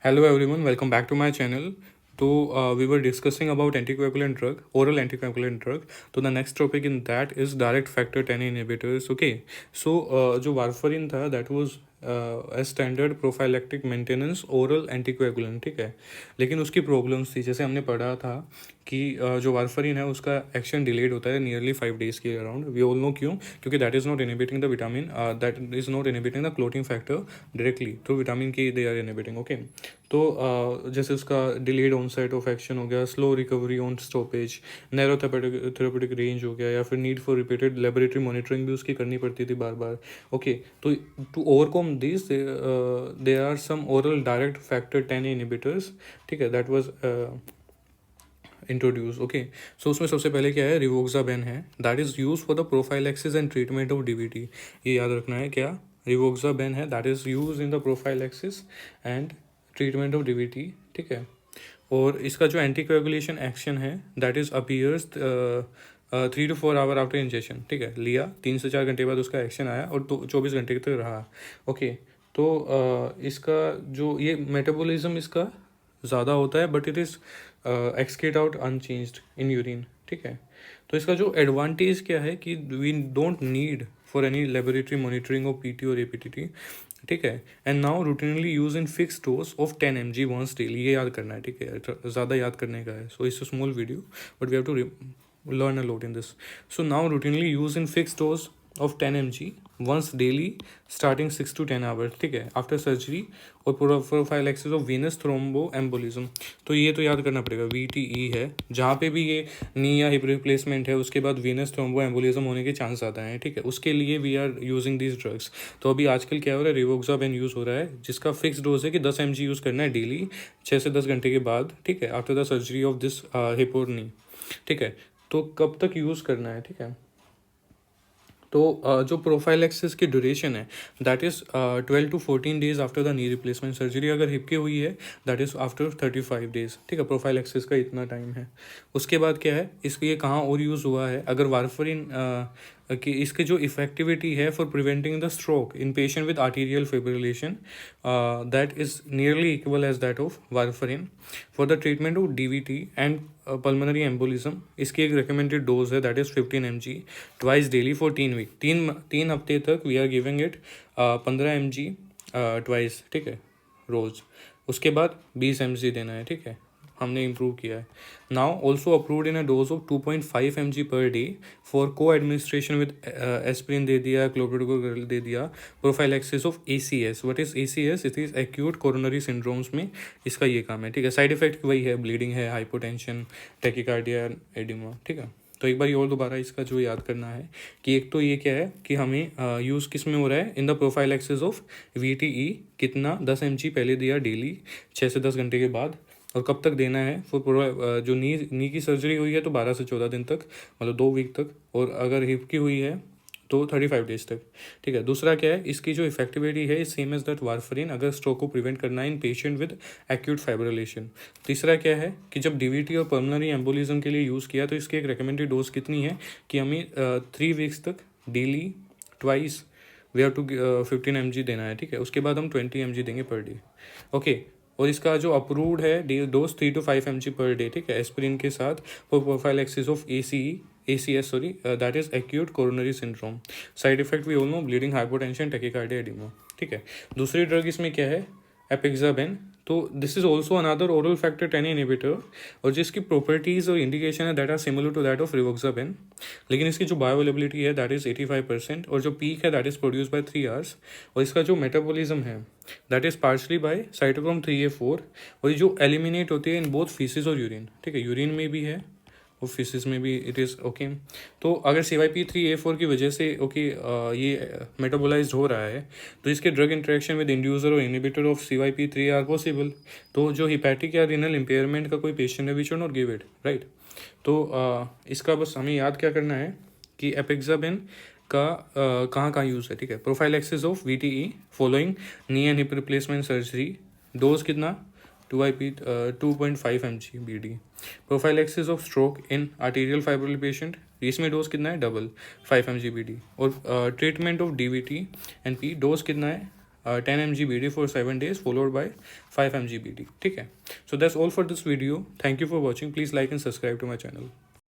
Hello everyone, welcome back to my channel. So we were discussing about anticoagulant drug, oral anticoagulant drug. So the next topic in that is direct factor 10 inhibitors. Okay, so जो warfarin था that was a standard prophylactic maintenance oral anticoagulant, ठीक है. लेकिन उसकी problems थी, जैसे हमने पढ़ा था कि जो वारफरिन है उसका एक्शन डिलेड होता है नियरली 5 days के अराउंड. वी ऑल नो क्यों, क्योंकि that is not inhibiting the vitamin, that is not inhibiting the clotting factor directly through vitamin के दे आर इनहिबिटिंग. ओके, तो जैसे उसका डिलेड ऑनसेट ऑफ एक्शन हो गया, slow recovery on stoppage, narrow therapeutic range हो गया, या फिर need for repeated laboratory monitoring भी उसकी करनी पड़ती थी बार बार. ओके, तो to overcome this there are some oral direct factor 10 inhibitors, ठीक है, that was introduce. Okay, so उसमें सबसे पहले क्या है, रिवोक्साबेन है, that is use for the prophylaxis and treatment of DVT. ये याद रखना है, क्या रिवोक्साबेन है, that is use in the prophylaxis and treatment of DVT, ठीक है. और इसका जो एंटी कोएगुलेशन एक्शन है that is appears 3 to 4 hour after injection, ठीक है. लिया 3 से 4 घंटे बाद उसका एक्शन आया और 24 घंटे तक रहा. ओके, तो इसका जो ये मेटाबॉलिज्म इसका ज़्यादा होता है, but it is excrete out unchanged in urine, ठीक है. तो इसका जो एडवांटेज क्या है कि we don't need for any laboratory monitoring of PT और एपीटीटी, ठीक है. And now routinely use in fix dose of 10 mg once daily. ये याद करना है, ठीक है, ज़्यादा याद करने का है. So it's a small video but we have to learn a lot in this. So now routinely use in fixed dose of 10 mg once daily starting 6 to 10 hours, ठीक है, आफ्टर सर्जरी और प्रोफाइलैक्सिस ऑफ वेनस थ्रोम्बोएम्बोलिज्म. तो ये तो याद करना पड़ेगा, VTE है, जहाँ पे भी ये नी या हिप रिप्लेसमेंट है उसके बाद वेनस थ्रोम्बोएम्बोलिज्म होने के चांस ज़्यादा हैं, ठीक है. उसके लिए we are using these drugs. तो अभी आजकल क्या हो रहा है, रिवोक्साबेन यूज़ हो रहा है, जिसका फिक्स डोज है कि 10 mg यूज़ करना है डेली 6 से 10 घंटे के बाद, ठीक है, after the surgery of this hip और नी, ठीक है. तो कब तक यूज़ करना है, ठीक है. तो जो प्रोफाइलैक्सिस की ड्यूरेशन है that is 12 to 14 days after the knee replacement surgery. अगर हिप की हुई है दैट इज़ आफ्टर 35 days, ठीक है. प्रोफाइलैक्सिस का इतना टाइम है. उसके बाद क्या है, इसके ये कहाँ और यूज़ हुआ है, अगर वारफरिन कि इसकी जो इफेक्टिविटी है for preventing the stroke in patient with arterial fibrillation that is nearly equal as that of warfarin for the treatment of DVT and pulmonary embolism. इसकी एक रिकमेंडेड डोज है that is 15 mg twice daily for 3 week. तीन हफ्ते तक we are giving it 15 mg twice, ठीक है, रोज़. उसके बाद 20 mg देना है, ठीक है. हमने इम्प्रूव किया है. Now also approved in a dose of 2.5 mg per day for को एडमिनिस्ट्रेशन विद एस्प्रिन दे दिया, क्लोपिडोग्राल दे दिया, prophylaxis of ACS. What is ACS? It is acute coronary syndromes में इसका ये काम है, ठीक है. साइड इफेक्ट वही है, ब्लीडिंग है, हाइपोटेंशन, टैकीकार्डिया, एडिमा, ठीक है. तो एक बार ये और दोबारा इसका जो याद करना है कि एक तो ये क्या है कि हमें यूज़ किस में हो रहा है, in the prophylaxis of VTE. कितना, 10 mg पहले दिया डेली 6 से 10 घंटे के बाद. और कब तक देना है, फॉर जो नी की सर्जरी हुई है तो 12 से 14 दिन तक, मतलब 2 वीक तक. और अगर हिप की हुई है तो 35 डेज तक, ठीक है. दूसरा क्या है, इसकी जो इफेक्टिविटी है सेम एज दैट वारफरिन अगर स्ट्रोक को प्रिवेंट करना है इन पेशेंट विद एक्यूट फाइब्रिलेशन. तीसरा क्या है कि जब डीवीटी और पल्मोनरी एम्बोलिज्म के लिए यूज़ किया तो इसकी एक रिकमेंडेड डोज कितनी है कि हमें 3 वीक्स तक daily twice we have to 15 mg देना है, ठीक है. उसके बाद हम 20 mg देंगे पर डे, ओके. और इसका जो अप्रूव्ड है dose 3 to 5 mg per day, ठीक है, एस्पिरिन के साथ for prophylaxis of ACS, sorry, that is acute coronary syndrome. Side effect we all know, bleeding, hypotension, tachycardia, oedema, ठीक है. दूसरी ड्रग इसमें क्या है, एपिक्साबेन. तो this is also another oral factor 10 inhibitor और जिसकी प्रॉपर्टीज़ और इंडिकेशन है that are similar to that of rivaroxaban. लेकिन इसकी जो बायोअवेलेबिलिटी है दैट इज़ 85% और जो पीक है that is produce by 3 hours. और इसका जो मेटाबॉलिज्म है that is partially by cytochrome 3A4 और ये जो एलिमिनेट होती है इन बोथ फीसिस और यूरिन, ठीक है. यूरिन में भी है और फिसिस में भी इट इज़ ओके. तो अगर CYP3A4 की वजह से ओके ये मेटाबोलाइज्ड हो रहा है तो इसके ड्रग इंटरेक्शन विद इंड्यूसर और inhibitor of CYP3 are possible. तो जो हिपैटिक या रिनल इम्पेयरमेंट का कोई पेशेंट है we should not give it, right. तो इसका बस हमें याद क्या करना है कि एपिक्साबेन का कहाँ कहाँ यूज़ है, ठीक है. Prophylaxis of VTE following knee and hip replacement surgery. Dose कितना, 2.5 mg BD. Prophylaxis of stroke in arterial fibril patient, इसमें डोज कितना है, डबल 5 mg BD. और treatment of DVT and P dose कितना है, 10 mg BD for 7 days followed by 5 mg BD. ठीक है. So that's all for this video. Thank you for watching. Please like and subscribe to my channel.